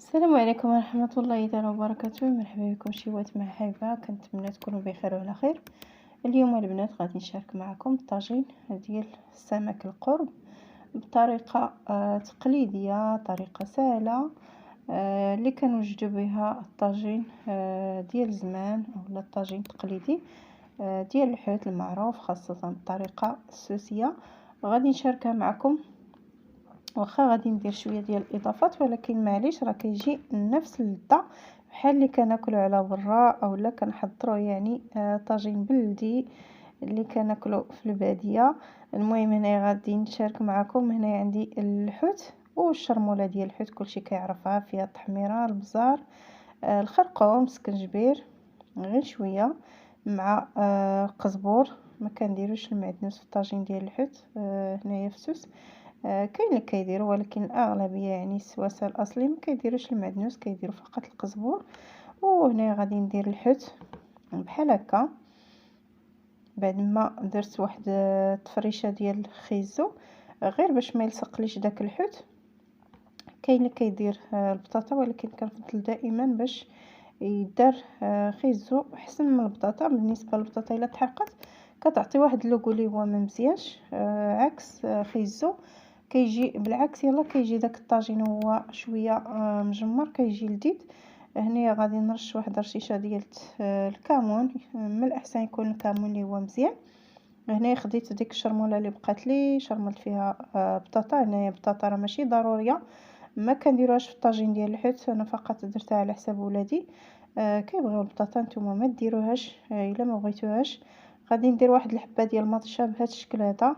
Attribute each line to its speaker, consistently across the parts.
Speaker 1: السلام عليكم ورحمة الله تعالى وبركاته. مرحبا بكم شيوات محبة، كنتمنى تكونوا بخير وعلى خير. اليوم البنات غادي نشارك معكم الطاجين ديال السمك القرب بطريقة تقليدية، طريقة سهلة، اللي كنوجدوا بها الطاجين ديال زمان ولا الطاجين التقليدي ديال الحوت المعروف، خاصة الطريقة السوسية. غادي نشاركها معكم، واخا غادي ندير شويه ديال الاضافات، ولكن معليش راه كيجي نفس اللذه بحال اللي كناكلو على برا اولا كنحضروا يعني طاجين بلدي اللي كناكلو في الباديه. المهم هنا غادي نشارك معكم، هنا عندي الحوت والشرموله ديال الحوت، كلشي كيعرفها، فيها التحميره، البزار، الخرقوم، السكنجبير، غير شويه مع قزبور. ما كنديروش المعدنوس في الطاجين ديال الحوت، هنايا فسوس. كاين اللي كيديروا، ولكن الاغلبيه يعني السواسه الاصلي ما كيديروش المعدنوس، كيديروا فقط القزبور. وهنا غادي ندير الحوت بحال هكا بعد ما درت واحد التفريشه ديال الخيزو، غير باش ما يلصقليش داك الحوت. كاين اللي كيدير البطاطا، ولكن كنفضل دائما باش يدار خيزو احسن من البطاطا. بالنسبه للبطاطا الا تحرقت كتعطي واحد اللوغو اللي هو ما مزيانش، عكس خيزو كيجي بالعكس. يلا كيجي داك الطاجين هو شويه مجمر، كيجي لذيذ. هنا غادي نرش واحد رشيشه ديال الكمون، من الاحسن يكون الكمون اللي هو مزيان. هنا خديت ديك الشرموله اللي بقات لي، شرملت فيها بطاطا. هنايا بطاطا راه ماشي ضروريه، ما كنديروهاش في الطاجين ديال الحوت، انا فقط درتها على حساب ولادي. كيبغيو البطاطا نتوما ما ديروهاش، الا ما بغيتوهاش. غادي ندير واحد الحبه ديال المطيشه بهذا الشكل هذا.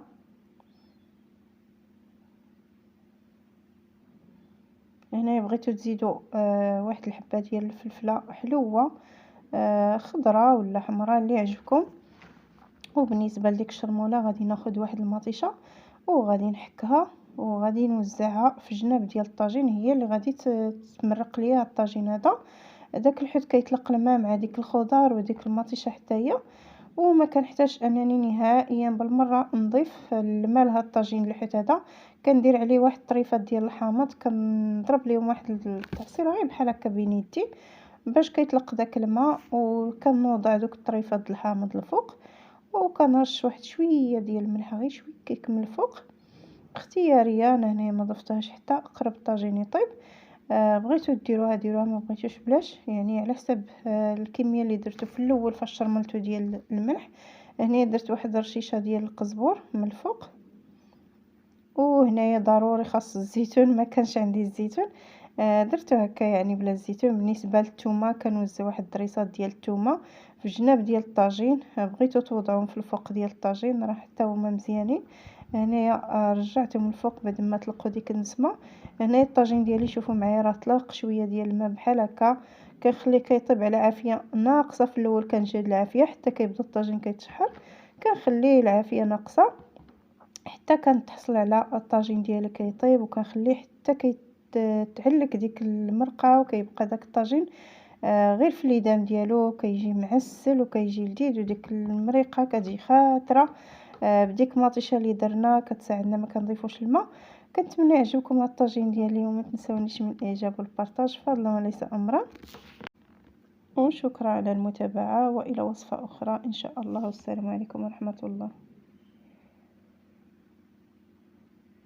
Speaker 1: هنا بغيتو تزيدوا واحد الحبه ديال الفلفله حلوه، خضراء ولا حمراء اللي يعجبكم. وبالنسبه لديك الشرموله غادي ناخذ واحد المطيشه وغادي نحكها وغادي نوزعها في جناب ديال الطاجين، هي اللي غادي تمرق ليا الطاجين هذا. داك الحوت كيطلق الماء مع ديك الخضار وديك المطيشه حتى هي، وما كنحتاج انني نهائيا بالمره نضيف الماء لهذا الطاجين الحوت هذا. كندير عليه واحد الطريفه ديال الحامض، كنضرب ليهم واحد التعصير غير بحال هكا بين يدي باش كيطلق داك الماء، وكنوضع دوك الطريفه ديال الحامض الفوق، وكنرش واحد شويه ديال الملح غير شويه كيكمل الفوق، اختياريه. انا هنا ما ضفتهاش حتى قرب الطاجين يطيب. بغيتو ديروها ما بغيتوش بلاش، يعني على حسب الكميه اللي درتو في الاول فاش شرملتو ديال الملح. هنا درت واحد رشيشه ديال القزبور من الفوق، وهنايا ضروري خاص الزيتون، ما كانش عندي الزيتون، درتو هكا يعني بلا الزيتون. بالنسبه للثومه كنوزع واحد الدريسات ديال الثومه في الجناب ديال الطاجين، بغيتو توضعوهم في الفوق ديال الطاجين راه حتى هما مزيانين. هنايا رجعتهم الفوق بعد ما طلقوا ديك النسمه. هنايا الطاجين ديالي شوفوا معايا راه طلق شويه ديال الماء بحال هكا، كنخليه كيطيب على عافيه ناقصه. في الاول كنجهد العافيه حتى كيبدا الطاجين كيتشحر، كنخليه العافيه ناقصه حتى كنتحصل على الطاجين ديالي كيطيب، وكنخليه حتى كيتعلك ديك المرقه وكيبقى داك الطاجين غير في الليدام ديالو، كيجي معسل وكيجي لذيذ، وديك المريقه كتجي خاطره بديك المطيشه اللي درنا كتساعدنا ما كنضيفوش الماء. كنتمنى يعجبكم هذا الطاجين ديالي، وما تنسونيش من الاعجاب والبارطاج فضلا وليس امرا. وشكرا على المتابعه، والى وصفه اخرى ان شاء الله، والسلام عليكم ورحمه الله.